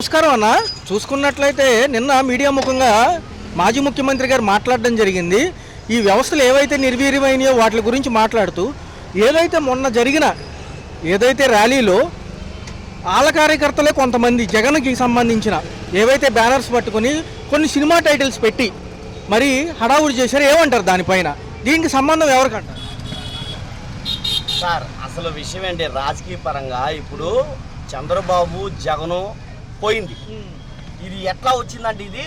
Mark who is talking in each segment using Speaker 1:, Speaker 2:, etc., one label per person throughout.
Speaker 1: నమస్కారం అన్న. చూసుకున్నట్లయితే నిన్న మీడియా ముఖంగా మాజీ ముఖ్యమంత్రి గారు మాట్లాడడం జరిగింది. ఈ వ్యవస్థలు ఏవైతే నిర్వీర్యమైనాయో వాటి గురించి మాట్లాడుతూ ఏదైతే మొన్న జరిగిన ర్యాలీలో ఆల కార్యకర్తలే కొంతమంది జగన్కి సంబంధించిన ఏవైతే బ్యానర్స్ పట్టుకొని కొన్ని సినిమా టైటిల్స్ పెట్టి మరి హడావుడి చేశారు, ఏమంటారు దానిపైన? దీనికి సంబంధం ఎవరికంటారు
Speaker 2: సార్? అసలు విషయం ఏంటి, రాజకీయ పరంగా ఇప్పుడు చంద్రబాబు జగను పోయింది. ఇది ఎట్లా వచ్చిందంటే ఇది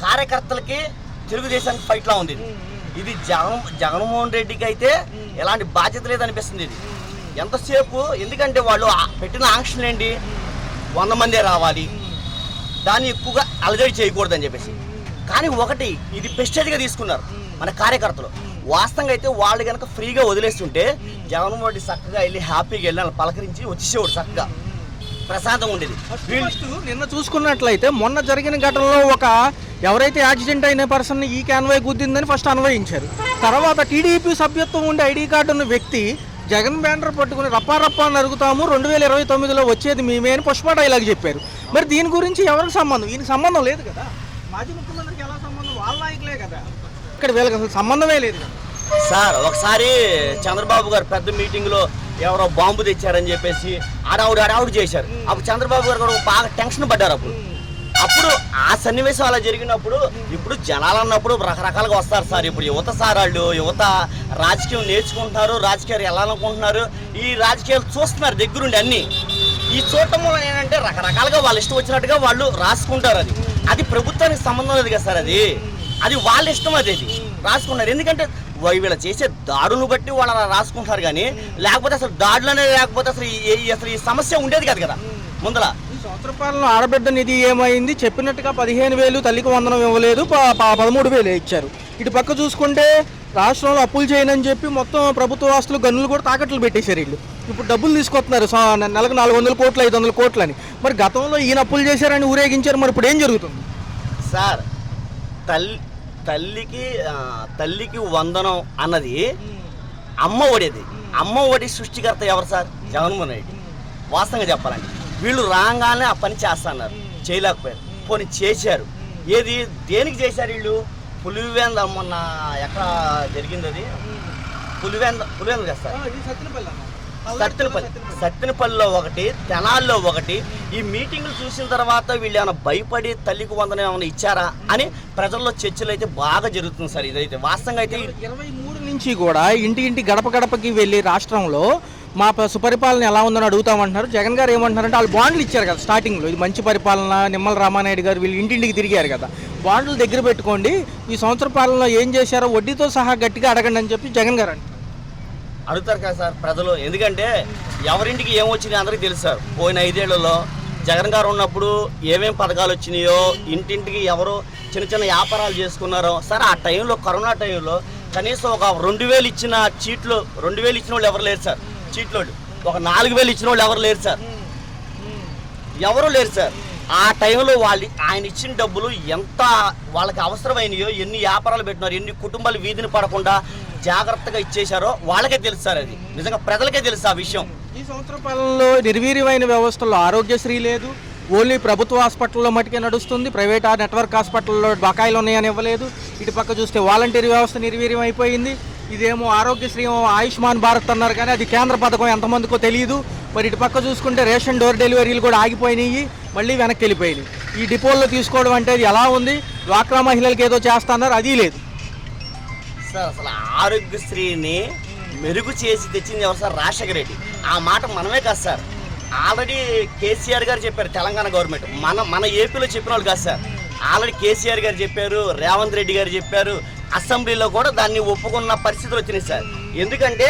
Speaker 2: కార్యకర్తలకి తెలుగుదేశానికి ఫైట్లా ఉంది. ఇది జగన్మోహన్ రెడ్డికి అయితే ఎలాంటి బాధ్యత లేదనిపిస్తుంది. ఇది ఎంతసేపు, ఎందుకంటే వాళ్ళు పెట్టిన ఆంక్షలు ఏంటి, 100 మందే రావాలి, దాన్ని ఎక్కువగా అలజడి చేయకూడదని చెప్పేసి. కానీ ఒకటి ఇది ప్రెస్టేజ్గా తీసుకున్నారు మన కార్యకర్తలు. వాస్తవంగా అయితే వాళ్ళు కనుక ఫ్రీగా వదిలేస్తుంటే జగన్మోహన్ రెడ్డి చక్కగా వెళ్ళి హ్యాపీగా వెళ్ళి పలకరించి వచ్చేసేవాడు, చక్కగా ప్రశాంతంగా ఉండేది.
Speaker 1: నిన్న చూసుకున్నట్లయితే మొన్న జరిగిన ఘటనలో ఎవరైతే యాక్సిడెంట్ అయిన పర్సన్ ఈ క్యాన్వై గుద్దిందని ఫస్ట్ అన్వయించారు. తర్వాత టీడీపీ సభ్యత్వం ఉండే ఐడి కార్డు ఉన్న వ్యక్తి జగన్ బ్యానర్ పట్టుకుని రప్పా నరుగుతాము, 2029లో వచ్చేది మేమే అని పుష్ప డైలాగ్ చెప్పారు. మరి దీని గురించి ఎవరికి సంబంధం? ఈయనకి సంబంధం లేదు కదా. మాజీ ముఖ్యమంత్రికి ఎలా సంబంధం? వాళ్ళ నాయకులే కదా. ఇక్కడ వీళ్ళకి అసలు సంబంధమే లేదు
Speaker 2: సార్. ఒకసారి చంద్రబాబు గారు పెద్ద మీటింగ్లో ఎవరో బాంబు తెచ్చారని చెప్పేసి అడావుడు చేశారు. అప్పుడు చంద్రబాబు గారు కూడా బాగా టెన్షన్ పడ్డారు. అప్పుడు ఆ సన్నివేశం అలా జరిగినప్పుడు ఇప్పుడు జనాలు అన్నప్పుడు రకరకాలుగా వస్తారు సార్. ఇప్పుడు యువత రాజకీయం నేర్చుకుంటున్నారు, రాజకీయాలు ఎలా అనుకుంటున్నారు, ఈ రాజకీయాలు చూస్తున్నారు దగ్గరుండి అన్ని. ఈ చూడటం వల్ల ఏంటంటే రకరకాలుగా వాళ్ళు ఇష్టం వచ్చినట్టుగా వాళ్ళు రాసుకుంటారు. అది ప్రభుత్వానికి సంబంధం లేదు కదా సార్. అది వాళ్ళ ఇష్టం, అది రాసుకుంటారు. ఎందుకంటే వీళ్ళు చేసే దాడులను బట్టి వాళ్ళు అలా రాసుకుంటారు. కానీ లేకపోతే అసలు దాడులనే లేకపోతే అసలు ఈ సమస్య ఉండేది కాదు కదా ముందర.
Speaker 1: సంవత్సర పాలన ఆడబిడ్డ నిధి ఏమైంది? చెప్పినట్టుగా 15,000 తల్లికి వందనం ఇవ్వలేదు, 13,000 ఇచ్చారు. ఇటు పక్క చూసుకుంటే రాష్ట్రంలో అప్పులు చేయనని చెప్పి మొత్తం ప్రభుత్వ ఆస్తులు గన్నులు కూడా తాకట్లు పెట్టేశారు వీళ్ళు. ఇప్పుడు డబ్బులు తీసుకొస్తున్నారు, నెలకు 400 కోట్లు 500 కోట్లు అని. మరి గతంలో ఈయన అప్పులు చేశారని ఊరేగించారు. మరి ఇప్పుడు ఏం జరుగుతుంది
Speaker 2: సార్? తల్లికి వందనం అన్నది అమ్మ ఒడేది. అమ్మ ఒడి సృష్టికర్త ఎవరు సార్? జగన్మోహన్ రెడ్డి. వాస్తవంగా చెప్పాలంటే వీళ్ళు రాగానే ఆ పని చేస్తున్నారు, చేయలేకపోయారు. పోనీ చేశారు. దేనికి చేశారు వీళ్ళు? పులివెంద మొన్న ఎక్కడ జరిగింది అది? పులివెంద చేస్తారు, సత్తెనపల్లిలో ఒకటి, తెనాల్లో ఒకటి. ఈ మీటింగ్లు చూసిన తర్వాత వీళ్ళు ఏమైనా భయపడి తల్లికి వందనం ఏమైనా ఇచ్చారా అని ప్రజల్లో చర్చలు అయితే బాగా జరుగుతుంది సార్. ఇదైతే వాస్తవంగా అయితే
Speaker 1: 23 నుంచి కూడా ఇంటి గడపకి వెళ్ళి రాష్ట్రంలో మా సుపరిపాలన ఎలా ఉందని అడుగుతామంటున్నారు. జగన్ గారు ఏమంటున్నారంటే వాళ్ళు బాండ్లు ఇచ్చారు కదా స్టార్టింగ్లో, ఇది మంచి పరిపాలన, నిమ్మల రామానాయుడు గారు వీళ్ళు ఇంటింటికి తిరిగారు కదా, బాండ్లు దగ్గర పెట్టుకోండి, ఈ సంవత్సర పాలనలో ఏం చేశారో వడ్డీతో సహా గట్టిగా అడగండి అని చెప్పి జగన్ గారు
Speaker 2: అడుగుతారు కదా సార్ ప్రజలు. ఎందుకంటే ఎవరింటికి ఏమొచ్చినాయి అందరికీ తెలుసు సార్. పోయిన 5 ఏళ్లలో జగన్ గారు ఉన్నప్పుడు ఏమేమి పథకాలు వచ్చినాయో, ఇంటింటికి ఎవరు చిన్న వ్యాపారాలు చేసుకున్నారో సార్. ఆ టైంలో, కరోనా టైంలో కనీసం ఒక 2,000 ఇచ్చిన చీట్లు, 2,000 ఇచ్చిన వాళ్ళు ఎవరు లేరు సార్. చీట్లు ఒక 4,000 ఇచ్చిన వాళ్ళు ఎవరు లేరు సార్. ఆ టైంలో ఆయన ఇచ్చిన డబ్బులు ఎంత వాళ్ళకి అవసరమైనయో, ఎన్ని వ్యాపారాలు పెట్టినారు, ఎన్ని కుటుంబాలు వీధిని పడకుండా జాగ్రత్తగా ఇచ్చేశారో వాళ్ళకే తెలుసు సార్. అది నిజంగా ప్రజలకే తెలుసు ఆ విషయం.
Speaker 1: ఈ సంవత్సర పాలనలో నిర్వీర్యమైన వ్యవస్థల్లో ఆరోగ్యశ్రీ లేదు, ఓన్లీ ప్రభుత్వ హాస్పిటల్లో మటుకే నడుస్తుంది. ప్రైవేట్ నెట్వర్క్ హాస్పిటల్లో బకాయిలు ఉన్నాయని ఇవ్వలేదు. ఇటు పక్క చూస్తే వాలంటీర్ వ్యవస్థ నిర్వీర్యం అయిపోయింది. ఇదేమో ఆరోగ్యశ్రీ, ఆయుష్మాన్ భారత్ అన్నారు కానీ అది కేంద్ర పథకం ఎంతమందికో తెలియదు. మరి ఇటు పక్క చూసుకుంటే రేషన్ డోర్ డెలివరీలు కూడా ఆగిపోయినాయి, మళ్ళీ వెనక్కి వెళ్ళిపోయినాయి. ఈ డిపోల్లో తీసుకోవడం అంటే అది ఎలా ఉంది? డ్వాక్రా మహిళలకు ఏదో చేస్తున్నారు, అది లేదు
Speaker 2: సార్. అసలు ఆరోగ్యశ్రీని మెరుగు చేసి తెచ్చింది ఎవరు సార్? రాజశేఖర రెడ్డి. ఆ మాట మనమే కాదు సార్, ఆల్రెడీ కేసీఆర్ గారు చెప్పారు. తెలంగాణ గవర్నమెంట్ మన ఏపీలో చెప్పిన వాళ్ళు కాదు సార్. ఆల్రెడీ కేసీఆర్ గారు చెప్పారు, రేవంత్ రెడ్డి గారు చెప్పారు. అసెంబ్లీలో కూడా దాన్ని ఒప్పుకున్న పరిస్థితులు వచ్చినాయి సార్. ఎందుకంటే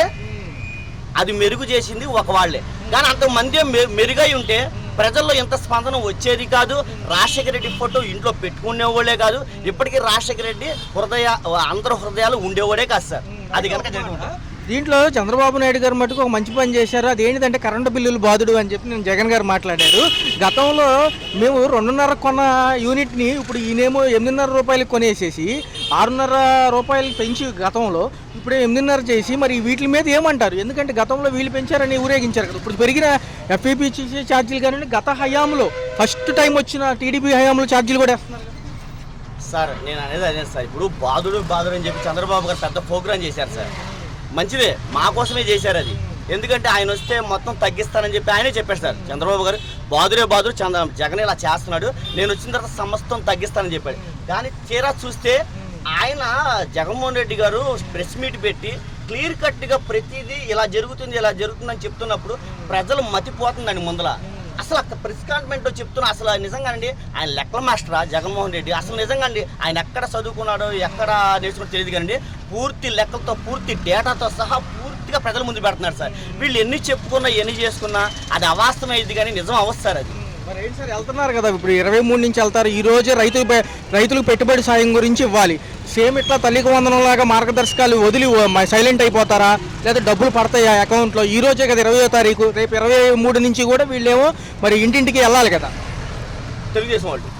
Speaker 2: అది మెరుగు చేసింది ఒక వాళ్ళే, కానీ అంతమంది మెరుగై ఉంటే ప్రజల్లో ఎంత స్పందన వచ్చేది కాదు. రాజశేఖర రెడ్డి ఫోటో ఇంట్లో పెట్టుకునేవాళ్ళే కాదు, ఇప్పటికీ రాజశేఖర రెడ్డి అందరి హృదయాలు ఉండేవాడే కాదు సార్. అది కనుక జరుగుతుంది.
Speaker 1: దీంట్లో చంద్రబాబు నాయుడు గారు మటుకు ఒక మంచి పని చేశారు. అదేంటిదంటే కరెంటు బిల్లులు బాధుడు అని చెప్పి నేను జగన్ గారు మాట్లాడారు. గతంలో మేము 2.5 కొన్న యూనిట్ని ఇప్పుడు ఈయనేమో 8.5 రూపాయలకి కొనేసేసి 6.5 రూపాయలకి పెంచి గతంలో ఇప్పుడే 8:30 చేసి మరి వీటి మీద ఏమంటారు? ఎందుకంటే గతంలో వీళ్ళు పెంచారని ఊరేగించారు కదా, ఇప్పుడు పెరిగిన ఎఫ్ఈపీ ఛార్జీలు కానీ గత హయాంలో ఫస్ట్ టైం వచ్చిన టీడీపీ హయాంలో ఛార్జీలు కూడా వేస్తున్నారు
Speaker 2: సార్. నేను అనేది అదే సార్, ఇప్పుడు బాధుడు అని చెప్పి చంద్రబాబు గారు పెద్ద ప్రోగ్రామ్ చేశారు సార్. మంచిదే, మా కోసమే చేశారు అది. ఎందుకంటే ఆయన వస్తే మొత్తం తగ్గిస్తానని చెప్పి ఆయనే చెప్పారు సార్. చంద్రబాబు గారు బాధుడు జగన్ ఇలా చేస్తున్నాడు, నేను వచ్చిన తర్వాత సమస్తం తగ్గిస్తానని చెప్పాడు. కానీ తీరా చూస్తే ఆయన జగన్మోహన్ రెడ్డి గారు ప్రెస్ మీట్ పెట్టి క్లియర్ కట్గా ప్రతిదీ ఇలా జరుగుతుందని చెప్తున్నప్పుడు ప్రజలు మతిపోతుందండి ముందల. అసలు అక్కడ ప్రెస్ కాన్ఫరెన్స్ చెప్తున్నా, అసలు నిజంగా అండి ఆయన లెక్కల మాస్టరా జగన్మోహన్ రెడ్డి? అసలు నిజంగా అండి ఆయన ఎక్కడ చదువుకున్నాడో ఎక్కడ నేర్చుకున్నాడో తెలియదు కానీ పూర్తి లెక్కలతో పూర్తి డేటాతో సహా పూర్తిగా ప్రజల ముందు పెడుతున్నారు సార్. వీళ్ళు ఎన్ని చెప్పుకున్నా ఎన్ని చేసుకున్నా అది అవాస్తవమైంది కానీ నిజం అవ్వదు సార్. అది
Speaker 1: మరి ఏంటి సార్, వెళ్తున్నారు కదా ఇప్పుడు 23 నుంచి వెళ్తారు. ఈ రోజే రైతులకు పెట్టుబడి సాయం గురించి ఇవ్వాలి. సేమ్ ఇట్లా తల్లికి వందనంలాగా మార్గదర్శకాలు వదిలి సైలెంట్ అయిపోతారా, లేదా డబ్బులు పడతాయా అకౌంట్లో? ఈ రోజే కదా 20వ తారీఖు, రేపు 23 నుంచి కూడా వీళ్ళేమో మరి ఇంటింటికి వెళ్ళాలి కదా.
Speaker 2: తెలుగుదేశం వాళ్ళు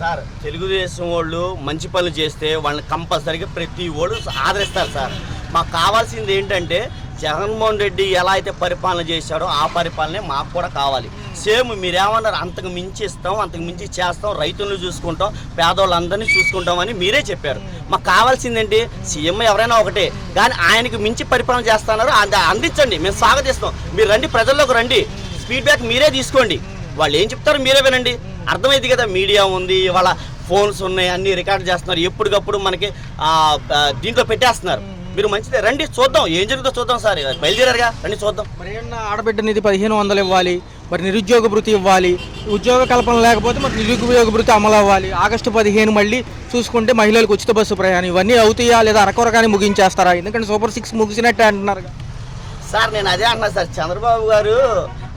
Speaker 2: సార్, తెలుగుదేశం వాళ్ళు మంచి పనులు చేస్తే వాళ్ళని కంపల్సరీగా ప్రతి ఓడు ఆదరిస్తారు సార్. మాకు కావాల్సింది ఏంటంటే జగన్మోహన్ రెడ్డి ఎలా అయితే పరిపాలన చేశాడో ఆ పరిపాలనే మాకు కూడా కావాలి. సేమ్ మీరేమన్నారు, అంతకు మించి ఇస్తాం, అంతకు మించి చేస్తాం, రైతులను చూసుకుంటాం, పేదవాళ్ళందరినీ చూసుకుంటామని మీరే చెప్పారు. మాకు కావాల్సింది ఏంటి, సీఎం ఎవరైనా ఒకటే, కానీ ఆయనకు మించి పరిపాలన చేస్తున్నారు, అందించండి, మేము స్వాగతిస్తాం. మీరు రండి, ప్రజల్లోకి రండి, ఫీడ్బ్యాక్ మీరే తీసుకోండి, వాళ్ళు ఏం చెప్తారో మీరే వినండి. అర్థమైంది కదా, మీడియా ఉంది, వాళ్ళ ఫోన్స్ ఉన్నాయి, అన్నీ రికార్డ్ చేస్తున్నారు, ఎప్పటికప్పుడు మనకి దీంట్లో పెట్టేస్తున్నారు. మీరు మంచిదే, రండి చూద్దాం ఏం జరుగుతుందో చూద్దాం సార్. బయలుదేరారుగా, రండి చూద్దాం.
Speaker 1: మరి ఏమన్నా ఆడబిడ్డ నిధి 1500 ఇవ్వాలి, మరి నిరుద్యోగ భృతి ఇవ్వాలి, ఉద్యోగ కల్పన లేకపోతే మరి నిరుద్యోగ భృతి అమలు అవ్వాలి. ఆగస్టు 15 మళ్ళీ చూసుకుంటే మహిళలకు ఉచిత బస్సు ప్రయాణం, ఇవన్నీ అవుతాయా లేదా అరకొరగానే ముగించేస్తారా? ఎందుకంటే సూపర్ 6 ముగిసినట్టే అంటున్నారు
Speaker 2: సార్. నేను అదే అంటున్నా సార్, చంద్రబాబు గారు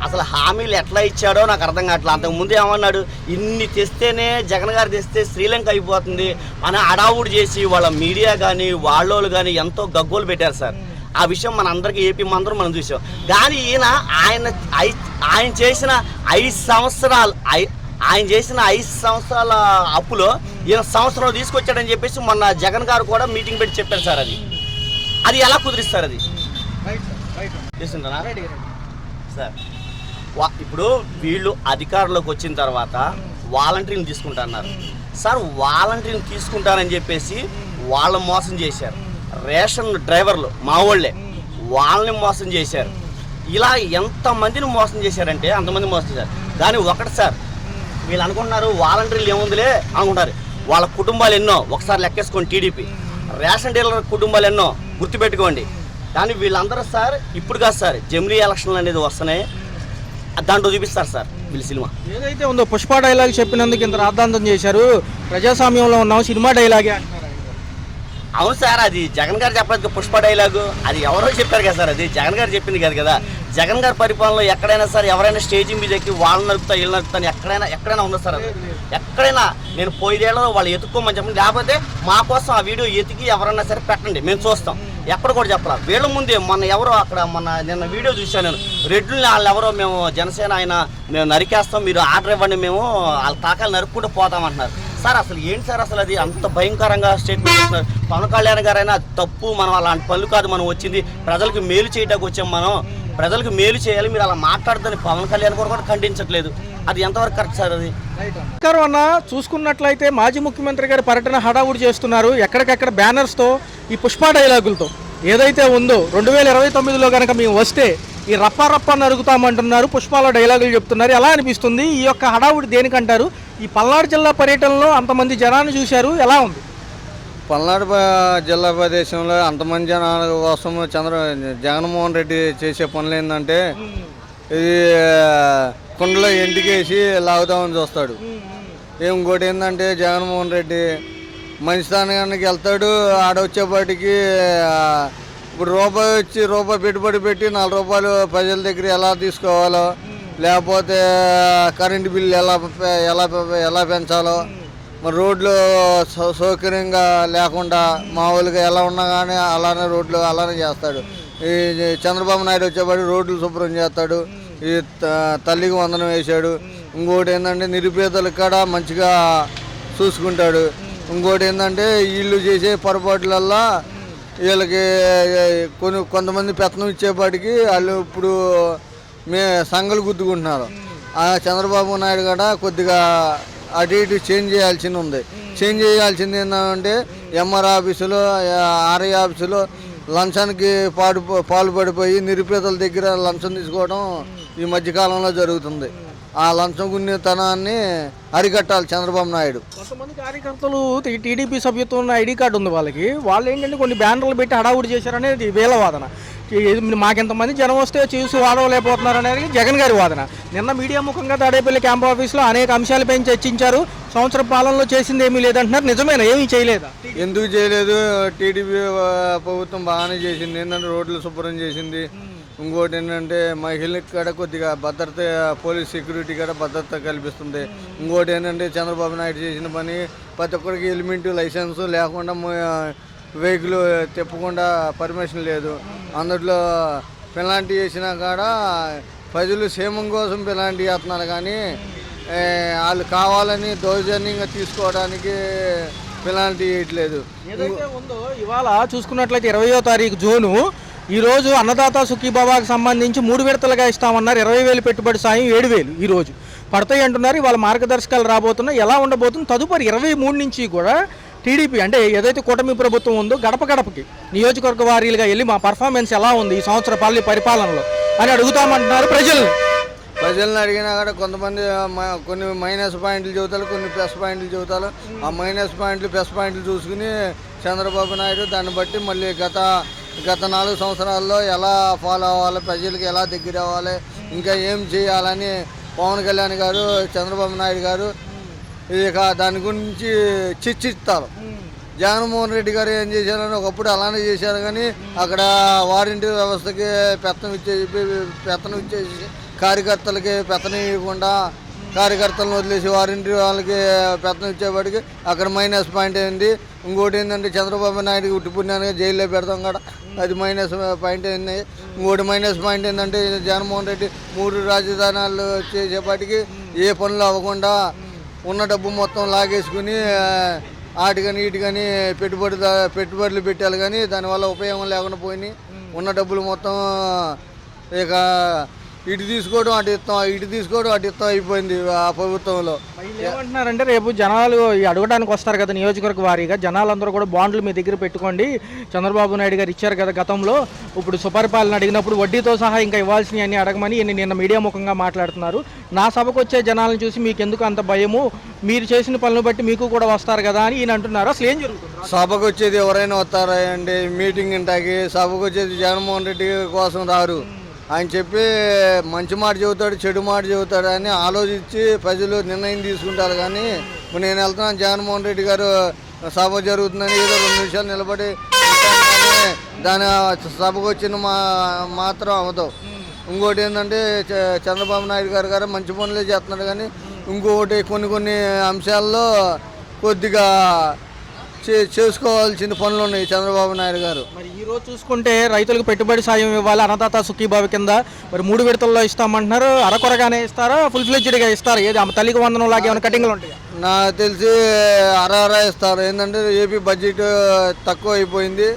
Speaker 2: అసలు హామీలు ఎట్లా ఇచ్చాడో నాకు అర్థం కావట్లేదు. అంతకుముందు ఏమన్నాడు, ఇన్ని తెస్తేనే జగన్ గారు తెస్తే శ్రీలంక అయిపోతుంది అని అడావుడు చేసి వాళ్ళ మీడియా కానీ వాళ్ళోళ్ళు కానీ ఎంతో గగ్గోలు పెట్టారు సార్. ఆ విషయం మన అందరికీ ఏపీ అందరం మనం చూసాం. కానీ ఆయన చేసిన 5 సంవత్సరాలు ఆయన చేసిన 5 సంవత్సరాల అప్పులో ఈయన సంవత్సరం తీసుకొచ్చాడని చెప్పేసి మొన్న జగన్ గారు కూడా మీటింగ్ పెట్టి చెప్పారు సార్. అది ఎలా కుదిరిస్తారు? అది చేసిందా సార్? ఇప్పుడు వీళ్ళు అధికారంలోకి వచ్చిన తర్వాత వాలంటీర్ని తీసుకుంటున్నారు సార్. వాలంటీర్ని తీసుకుంటారని చెప్పేసి వాళ్ళని మోసం చేశారు. రేషన్ డ్రైవర్లు మా వాళ్ళే, వాళ్ళని మోసం చేశారు. ఇలా ఎంతమందిని మోసం చేశారంటే అంతమంది మోసం చేశారు. కానీ ఒకటి సార్, వీళ్ళు అనుకుంటున్నారు వాలంటీర్లు ఏముందిలే అనుకుంటారు. వాళ్ళ కుటుంబాలు ఎన్నో ఒకసారి లెక్కేసుకోండి. టీడీపీ రేషన్ డీలర్ కుటుంబాలు ఎన్నో గుర్తుపెట్టుకోండి. కానీ వీళ్ళందరూ సార్ ఇప్పుడు కాదు సార్, జమిలీ ఎలక్షన్లు అనేది వస్తున్నాయి, దాంట్లో చూపిస్తారు సార్ వీళ్ళ సినిమా.
Speaker 1: ఏదైతే ఉందో పుష్ప డైలాగ్ చెప్పినందుకు ఇంత రాద్ధాంతం చేశారు. ప్రజాస్వామ్యంలో ఉన్నాం, సినిమా డైలాగే అంటున్నారు.
Speaker 2: అవును సార్, అది జగన్ గారు చెప్పలేదు పుష్ప డైలాగు, అది ఎవరో చెప్పారు కదా సార్, అది జగన్ గారు చెప్పింది కాదు కదా. జగన్ గారి పరిపాలనలో ఎక్కడైనా సార్ ఎవరైనా స్టేజ్ మీద ఎక్కి వాళ్ళు నడుపుతా వీళ్ళు నడుపుతాను ఎక్కడైనా ఉందా సార్? అది ఎక్కడైనా నేను పోయేదేళ్ళలో వాళ్ళు ఎత్తుక్కోమని చెప్పండి, లేకపోతే మా కోసం ఆ వీడియో ఎతికి ఎవరన్నా సరే పెట్టండి, మేము చూస్తాం. ఎక్కడ కూడా చెప్పాల వీళ్ళ ముందే. నిన్న వీడియో చూశాను నేను, రెడ్లని వాళ్ళు ఎవరో మేము జనసేన మేము నరికేస్తాం, మీరు ఆర్డర్ ఇవ్వండి, మేము వాళ్ళ తాకాలు నరుక్కుంటూ పోతామంటున్నారు సార్. అసలు ఏంటి సార్ అసలు అది అంత భయంకరంగా స్టేట్మెంట్ ఇస్తున్నారు. పవన్ కళ్యాణ్ గారైనా తప్పు, మనం అలాంటి పనులు కాదు, మనం వచ్చింది ప్రజలకు మేలు చేయడానికి వచ్చాం, మనం ప్రజలకు మేలు చేయాలి, మీరు అలా మాట్లాడుతుంది పవన్ కళ్యాణ్ కూడా ఖండించట్లేదు. అది ఎంతవరకు కరెక్ట్ సార్? అది
Speaker 1: అన్న చూసుకున్నట్లయితే మాజీ ముఖ్యమంత్రి గారి పర్యటన హడావుడి చేస్తున్నారు. ఎక్కడికెక్కడ బ్యానర్స్తో ఈ పుష్ప డైలాగులతో ఏదైతే ఉందో 2029లో కనుక మేము వస్తే ఈ రప్ప నరుగుతామంటున్నారు, పుష్పాల డైలాగులు చెప్తున్నారు. ఎలా అనిపిస్తుంది ఈ యొక్క హడావుడి దేనికంటారు? ఈ పల్నాడు జిల్లా పర్యటనలో అంతమంది జనాన్ని చూశారు, ఎలా ఉంది?
Speaker 3: పల్నాడు జిల్లా ప్రదేశంలో అంతమంది జనాల కోసం జగన్మోహన్ రెడ్డి చేసే పనులు ఏంటంటే ఇది కుండలో ఎంటికేసి లాగుదామని చూస్తాడు. ఇంకోటి ఏంటంటే జగన్మోహన్ రెడ్డి మంచితనానికి వెళ్తాడు, ఆడొచ్చేపాటికి ఇప్పుడు రూపాయి పెట్టుబడి పెట్టి 4 రూపాయలు ప్రజల దగ్గర ఎలా తీసుకోవాలో, లేకపోతే కరెంటు బిల్లు ఎలా పెంచాలో, మరి రోడ్లు సౌకర్యంగా లేకుండా మామూలుగా ఎలా ఉన్నా కానీ అలానే రోడ్లు అలానే చేస్తాడు. ఈ చంద్రబాబు నాయుడు వచ్చేపాటి రోడ్లు శుభ్రం చేస్తాడు, ఈ తల్లికి వందనం వేశాడు. ఇంకోటి ఏంటంటే నిరుపేదలకు కూడా మంచిగా చూసుకుంటాడు. ఇంకోటి ఏంటంటే వీళ్ళు చేసే పొరపాట్లల్లో వీళ్ళకి కొంతమంది పెత్తనం ఇచ్చేపాటికి వాళ్ళు ఇప్పుడు సంఘాలు గుద్దుకుంటున్నారు. ఆ చంద్రబాబు నాయుడు కూడా కొద్దిగా అటు ఇటు చేంజ్ చేయాల్సింది ఉంది. చేంజ్ చేయాల్సింది ఏంటంటే ఎంఆర్ ఆఫీసులో ఆర్ఐ ఆఫీసులో లంచానికి పాల్పడిపోయి నిరుపేదల దగ్గర లంచం తీసుకోవడం ఈ మధ్యకాలంలో జరుగుతుంది. ఆ లంచం గుణితనాన్ని అరికట్టాలి చంద్రబాబు నాయుడు.
Speaker 1: కొంతమంది కార్యకర్తలు టీడీపీ సభ్యత్వం ఉన్న ఐడి కార్డు ఉంది వాళ్ళు ఏంటంటే కొన్ని బ్యానర్లు పెట్టి హడావుడి చేశారనేది వీళ్ళ వాదన. మాకెంతమంది జనం వస్తే చూసి వాడవలేకపోతున్నారు అనేది జగన్ గారి వాదన. నిన్న మీడియా ముఖంగా తాడేపల్లి క్యాంప్ ఆఫీస్లో అనేక అంశాలపై చర్చించారు. సంవత్సర పాలనలో చేసింది ఏమీ లేదంటున్నారు. నిజమేనా? ఏమీ చేయలేదా?
Speaker 3: ఎందుకు చేయలేదు? టీడీపీ ప్రభుత్వం బాగానే చేసింది. ఏంటంటే రోడ్లు శుభ్రం చేసింది. ఇంకోటి ఏంటంటే మహిళలకు కూడా కొద్దిగా భద్రత, పోలీస్ సెక్యూరిటీ కూడా భద్రత కల్పిస్తుంది. ఇంకోటి ఏంటంటే చంద్రబాబు నాయుడు చేసిన పని ప్రతి ఒక్కరికి హెల్మెట్ లైసెన్స్ లేకుండా వెహికల్ తిప్పకుండా పర్మిషన్ లేదు. అందులో పెనాల్టీ వేసినా కాడ ప్రజలు క్షేమం కోసం పెనాల్టీ చేస్తున్నారు, కానీ వాళ్ళు కావాలని దౌర్జన్యంగా తీసుకోవడానికి పెనాల్టీ వేయట్లేదు.
Speaker 1: ఏదైతే ఉందో ఇవాళ చూసుకున్నట్లయితే 20వ తారీఖు జూను ఈరోజు అన్నదాత సుఖీభావాకి సంబంధించి 3 విడతలుగా ఇస్తామన్నారు. 20,000 పెట్టుబడి సాయం 7,000 ఈరోజు పడతాయి అంటున్నారు. ఇవాళ మార్గదర్శకాలు రాబోతున్నాయి. ఎలా ఉండబోతుంది తదుపరి 23 నుంచి కూడా టీడీపీ అంటే ఏదైతే కూటమి ప్రభుత్వం ఉందో గడప గడపకి నియోజకవర్గ వారీలుగా వెళ్ళి మా పర్ఫార్మెన్స్ ఎలా ఉంది ఈ సంవత్సర పరిపాలనలో అని అడుగుతామంటున్నారు
Speaker 3: ప్రజలను అడిగినా కూడా కొంతమంది కొన్ని మైనస్ పాయింట్లు చెబుతారు, కొన్ని ప్లస్ పాయింట్లు చెబుతారు. ఆ మైనస్ పాయింట్లు ప్లస్ పాయింట్లు చూసుకుని చంద్రబాబు నాయుడు దాన్ని బట్టి మళ్ళీ గత 4 సంవత్సరాల్లో ఎలా ఫాలో అవ్వాలి, ప్రజలకు ఎలా దగ్గర అవ్వాలి, ఇంకా ఏం చేయాలని పవన్ కళ్యాణ్ గారు, చంద్రబాబు నాయుడు గారు ఇక దాని గురించి చర్చిస్తారు. జగన్మోహన్ రెడ్డి గారు ఏం చేశారని ఒకప్పుడు అలానే చేశారు, కానీ అక్కడ వారంటీ వ్యవస్థకి పెత్తనం ఇచ్చేసి కార్యకర్తలకి పెత్తనం ఇవ్వకుండా కార్యకర్తలను వదిలేసి వారంటీ వాళ్ళకి పెత్తనం ఇచ్చేవాడికి అక్కడ మైనస్ పాయింట్ అయింది. ఇంకోటి ఏంటంటే చంద్రబాబు నాయుడు ఉట్టి పుణ్యానికి జైల్లో పెడతాం కూడా అది మైనస్ పాయింట్ అయింది. ఇంకోటి మైనస్ పాయింట్ ఏంటంటే జగన్మోహన్ రెడ్డి 3 రాజధానులు చేసేపాటికి ఏ పనులు అవ్వకుండా ఉన్న డబ్బు మొత్తం లాగేసుకుని ఆటికని వీటికని పెట్టుబడులు పెట్టాలి, కానీ దానివల్ల ఉపయోగం లేకుండా పోయినాయి. ఉన్న డబ్బులు మొత్తం ఇక ఇటు తీసుకోవడం అటు ఇస్తాం, ఇటు తీసుకోవడం అటు ఇస్తాం అయిపోయింది ఆ ప్రభుత్వంలో.
Speaker 1: ఏమంటున్నారంటే రేపు జనాలు అడగడానికి వస్తారు కదా నియోజకవర్గ వారీగా, జనాలందరూ కూడా బాండ్లు మీ దగ్గర పెట్టుకోండి, చంద్రబాబు నాయుడు గారు ఇచ్చారు కదా గతంలో, ఇప్పుడు సుపరిపాలన అడిగినప్పుడు వడ్డీతో సహా ఇంకా ఇవ్వాల్సినవి అన్ని అడగమని నిన్న మీడియా ముఖంగా మాట్లాడుతున్నారు. నా సభకు వచ్చే జనాలను చూసి మీకు ఎందుకు అంత భయము, మీరు చేసిన పనులు బట్టి మీకు కూడా వస్తారు కదా అని ఈయన అంటున్నారు. అసలు ఏం జరుగుతుంది?
Speaker 3: సభకు వచ్చేది ఎవరైనా వస్తారా అండి? మీటింగ్ ఇంటాకి సభకు వచ్చేది జగన్మోహన్ రెడ్డి కోసం రారు. ఆయన చెప్పి మంచి మాట చెబుతాడు, చెడు మాట చెబుతాడు అని ఆలోచించి ప్రజలు నిర్ణయం తీసుకుంటారు. కానీ ఇప్పుడు నేను వెళ్తున్నాను, జగన్మోహన్ రెడ్డి గారు సభ జరుగుతుందని ఏదో 2 నిమిషాలు నిలబడి దాని సభకు వచ్చిన మాత్రం అవ్వదు. ఇంకోటి ఏంటంటే చంద్రబాబు నాయుడు గారు మంచి పనులే చేస్తున్నాడు, కానీ ఇంకొకటి కొన్ని అంశాల్లో కొద్దిగా చేసుకోవాల్సిన పనులు ఉన్నాయి చంద్రబాబు నాయుడు గారు.
Speaker 1: మరి ఈరోజు చూసుకుంటే రైతులకు పెట్టుబడి సాయం ఇవ్వాలి, అన్నదాత సుఖీభావ కింద మరి 3 విడతల్లో ఇస్తామంటున్నారు. అరకొరగానే ఇస్తారా, ఫుల్ ఫ్లెడ్జ్డ్గా ఇస్తారా? ఏది తల్లికి వందనం లాగా ఏమైనా కటింగ్లు ఉంటాయి?
Speaker 3: నాకు తెలిసి అర ఇస్తారు. ఏంటంటే ఏపీ బడ్జెట్ తక్కువ అయిపోయింది,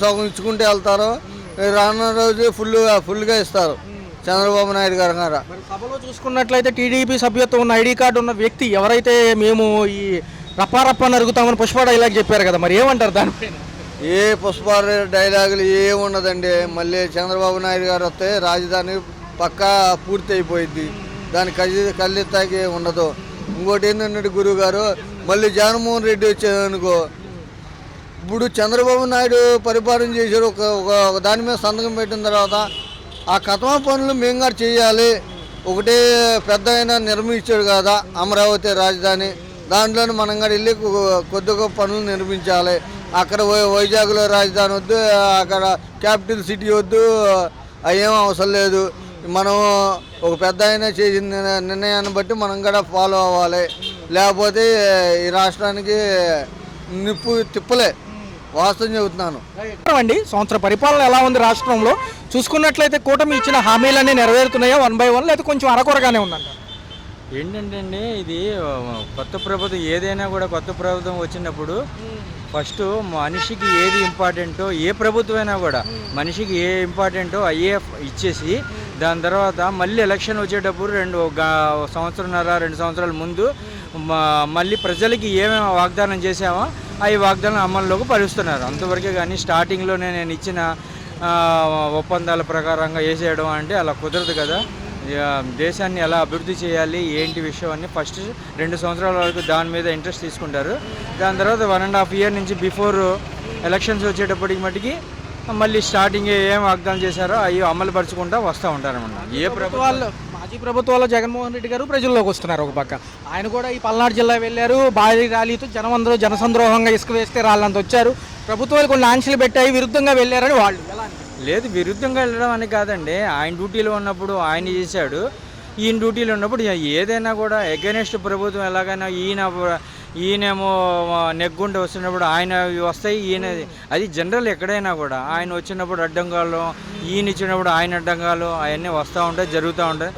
Speaker 3: సగం ఇచ్చుకుంటే వెళ్తారు. రానున్న రోజు ఫుల్గా ఇస్తారు చంద్రబాబు నాయుడు గారు.
Speaker 1: సభలో చూసుకున్నట్లయితే టీడీపీ సభ్యత్వం ఉన్న ఐడి కార్డు ఉన్న వ్యక్తి ఎవరైతే మేము ఈ రప్పారప్ప నరుగుతామని పుష్ప డైలాగ్ చెప్పారు కదా, మరి ఏమంటారు దానిపైన?
Speaker 3: ఏ పుష్ప డైలాగులు ఏమున్నదండి. మళ్ళీ చంద్రబాబు నాయుడు గారు వస్తే రాజధాని పక్కా పూర్తి అయిపోయింది, దాని కళ్ళెత్తాకి ఉండదు. ఇంకోటి ఏంటంటే గురువు గారు మళ్ళీ జగన్మోహన్ రెడ్డి వచ్చేదనుకో, ఇప్పుడు చంద్రబాబు నాయుడు పరిపాలన చేశారు, ఒక దాని మీద సంతకం పెట్టిన తర్వాత ఆ కథమ పనులు మేము కూడా చేయాలి. ఒకటే పెద్ద అయినా నిర్మించాడు కదా అమరావతి రాజధాని, దాంట్లోనే మనం కూడా వెళ్ళి కొద్దిగా పనులు నిర్మించాలి. అక్కడ వైజాగ్లో రాజధాని వద్దు, అక్కడ క్యాపిటల్ సిటీ వద్దు, అవేం అవసరం లేదు. మనం ఒక పెద్ద అయినా చేసిన నిర్ణయాన్ని బట్టి మనం కూడా ఫాలో అవ్వాలి, లేకపోతే ఈ రాష్ట్రానికి నిప్పు తిప్పలే. వాస్తవం చెబుతున్నాను
Speaker 1: అండి. సంవత్సర పరిపాలన ఎలా ఉంది రాష్ట్రంలో? చూసుకున్నట్లయితే కూటమి ఇచ్చిన హామీలన్నీ నెరవేరుతున్నాయా 1 by 1, లేకపోతే కొంచెం అరకొరగానే ఉందంట?
Speaker 4: ఏంటంటే అండి, ఇది కొత్త ప్రభుత్వం ఏదైనా కూడా కొత్త ప్రభుత్వం వచ్చినప్పుడు ఫస్ట్ మనిషికి ఏది ఇంపార్టెంటో, ఏ ప్రభుత్వమైనా కూడా మనిషికి ఏ ఇంపార్టెంటో అయ్యే ఇచ్చేసి దాని తర్వాత మళ్ళీ ఎలక్షన్ వచ్చేటప్పుడు 2 సంవత్సరంన్నర 2 సంవత్సరాల ముందు మళ్ళీ ప్రజలకి ఏమేమి వాగ్దానం చేశామో అవి వాగ్దానం అమల్లోకి పరుస్తున్నారు అంతవరకే. కానీ స్టార్టింగ్లోనే నేను ఇచ్చిన ఒప్పందాల ప్రకారంగా వేసేయడం అంటే అలా కుదరదు కదా. దేశాన్ని ఎలా అభివృద్ధి చేయాలి ఏంటి విషయం అని ఫస్ట్ 2 సంవత్సరాల వరకు దాని మీద ఇంట్రెస్ట్ తీసుకుంటారు. దాని తర్వాత 1.5 year నుంచి బిఫోర్ ఎలక్షన్స్ వచ్చేటప్పటికి మటుకి మళ్ళీ స్టార్టింగ్ ఏం వాగ్దానం చేశారో అవి అమలు పరుచుకుంటూ వస్తూ ఉంటారన్నమాట. ఏ ప్రభుత్వాలు
Speaker 1: మాజీ ప్రభుత్వాల్లో జగన్మోహన్ రెడ్డి గారు ప్రజల్లోకి వస్తున్నారు. ఒక పక్క ఆయన కూడా ఈ పల్నాడు జిల్లా వెళ్ళారు, భారీ ర్యాలీతో జనమందరూ జనసంద్రోహంగా ఇసుక వేస్తే రాళ్ళంత వచ్చారు. ప్రభుత్వాలు కొన్ని ఆంక్షలు పెట్టాయి, విరుద్ధంగా వెళ్ళారని వాళ్ళు ఎలా
Speaker 4: లేదు, విరుద్ధంగా వెళ్ళడం అని కాదండి. ఆయన డ్యూటీలో ఉన్నప్పుడు ఆయన చేశాడు, ఈయన డ్యూటీలో ఉన్నప్పుడు ఏదైనా కూడా ఎగెనెస్ట్ ప్రభుత్వం ఎలాగైనా ఈయనేమో నెగ్గుండి వస్తున్నప్పుడు ఆయన వస్తాయి, ఈయన అది జనరల్ ఎక్కడైనా కూడా. ఆయన వచ్చినప్పుడు అడ్డంగాలు, ఈయన ఇచ్చినప్పుడు ఆయన అడ్డంగాలు అవన్నీ వస్తూ ఉంటాయి, జరుగుతూ ఉంటాయి.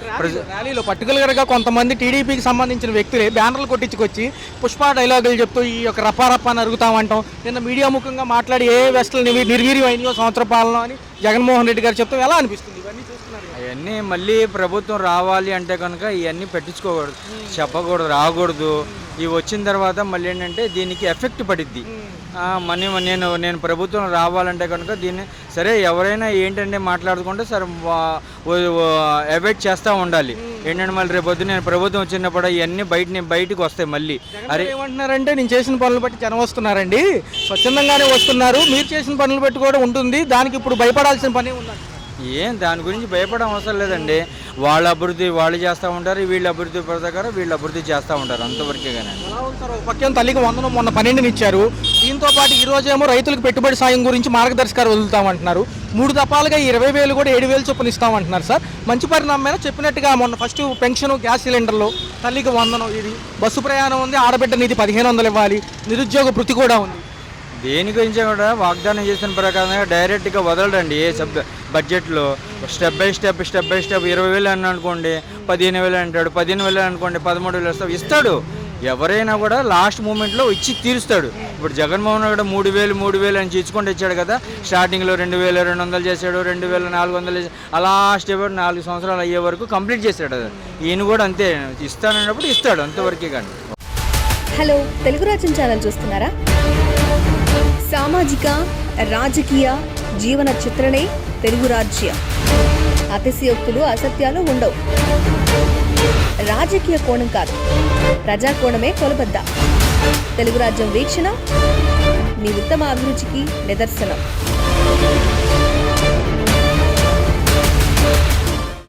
Speaker 1: ర్యాలీలో పర్టికులర్గా కొంతమంది టీడీపీకి సంబంధించిన వ్యక్తులే బ్యానర్లు కొట్టించుకొచ్చి పుష్ప డైలాగులు చెప్తూ ఈ యొక్క రప్పా నరుగుతామంటాం. నిన్న మీడియా ముఖంగా మాట్లాడి ఏ వెస్టల్ నిర్వీర్యమైనయో సంవత్సర పాలన అని జగన్మోహన్ రెడ్డి గారు చెప్తాం. ఎలా అనిపిస్తుంది ఇవన్నీ చూస్తున్నారు?
Speaker 4: అవన్నీ మళ్ళీ ప్రభుత్వం రావాలి అంటే కనుక ఇవన్నీ పెట్టించుకోకూడదు, చెప్పకూడదు, రాకూడదు. ఇవి వచ్చిన తర్వాత మళ్ళీ ఏంటంటే దీనికి ఎఫెక్ట్ పడిద్ది. నేను ప్రభుత్వం రావాలంటే కనుక దీన్ని సరే ఎవరైనా ఏంటంటే మాట్లాడుకుంటే సరే అవాయిడ్ చేస్తూ ఉండాలి. ఏంటంటే మళ్ళీ రేపొద్దు నేను ప్రభుత్వం వచ్చినప్పుడు ఇవన్నీ బయటికి వస్తాయి మళ్ళీ.
Speaker 1: అరే ఏమంటున్నారంటే నేను చేసిన పనులు బట్టి జనం వస్తున్నారండి, స్వచ్ఛందంగానే వస్తున్నారు, మీరు చేసిన పనులు బట్టి కూడా ఉంటుంది, దానికి ఇప్పుడు భయపడాల్సిన పని ఉందండి.
Speaker 4: ఏం దాని గురించి భయపడడం అవసరం లేదండి. వాళ్ళ అభివృద్ధి వాళ్ళు చేస్తూ ఉంటారు, వీళ్ళ అభివృద్ధి ప్రకారం వీళ్ళు అభివృద్ధి చేస్తూ ఉంటారు, అంతవరకే. కానీ
Speaker 1: పక్కన తల్లికి 100 మొన్న 12 ఇచ్చారు. దీంతో పాటు ఈ రోజేమో రైతులకు పెట్టుబడి సాయం గురించి మార్గదర్శకాలు వదులుతామంటున్నారు. 3 దఫాలుగా 20,000 కూడా 7,000 చొప్పున ఇస్తామంటున్నారు. సార్ మంచి పరిణామం చెప్పినట్టుగా మొన్న ఫస్ట్ పెన్షన్, గ్యాస్ సిలిండర్లు, తల్లికి 100, ఇది బస్సు ప్రయాణం ఉంది, ఆడబిడ్డ నిధి 1,500 ఇవ్వాలి, నిరుద్యోగ భృతి కూడా ఉంది.
Speaker 4: దేని గురించి కూడా వాగ్దానం చేసిన ప్రకారంగా డైరెక్ట్గా వదలడండి. ఏ బడ్జెట్లో స్టెప్ బై స్టెప్ 20,000 అని అనుకోండి, 15,000 అంటాడు, 15,000 అనుకోండి, 13,000 ఇస్తాడు. ఎవరైనా కూడా లాస్ట్ మూమెంట్లో ఇచ్చి తీరుస్తాడు. ఇప్పుడు జగన్మోహన్ కూడా 3,000 అని ఇచ్చుకుంటూ ఇచ్చాడు కదా. స్టార్టింగ్లో 2,200 చేశాడు, 2,400 అలా స్టెప్ 4 సంవత్సరాలు అయ్యే వరకు కంప్లీట్ చేశాడు. ఈయన కూడా అంతే, ఇస్తానన్నప్పుడు ఇస్తాడు, అంతవరకే. కానీ
Speaker 5: హలో, తెలుగు రాజ్యం ఛానల్ చూస్తున్నారా? సామాజిక రాజకీయ జీవన చిత్రణే తెలుగు రాజ్యం. అతిశయోక్తులు, అసత్యాలు ఉండవు. రాజకీయ కోణం కాదు, ప్రజా కోణమే కొలబద్ద. తెలుగు రాజ్యం వీక్షణ మీ ఉత్తమ అభిరుచికి నిదర్శనం.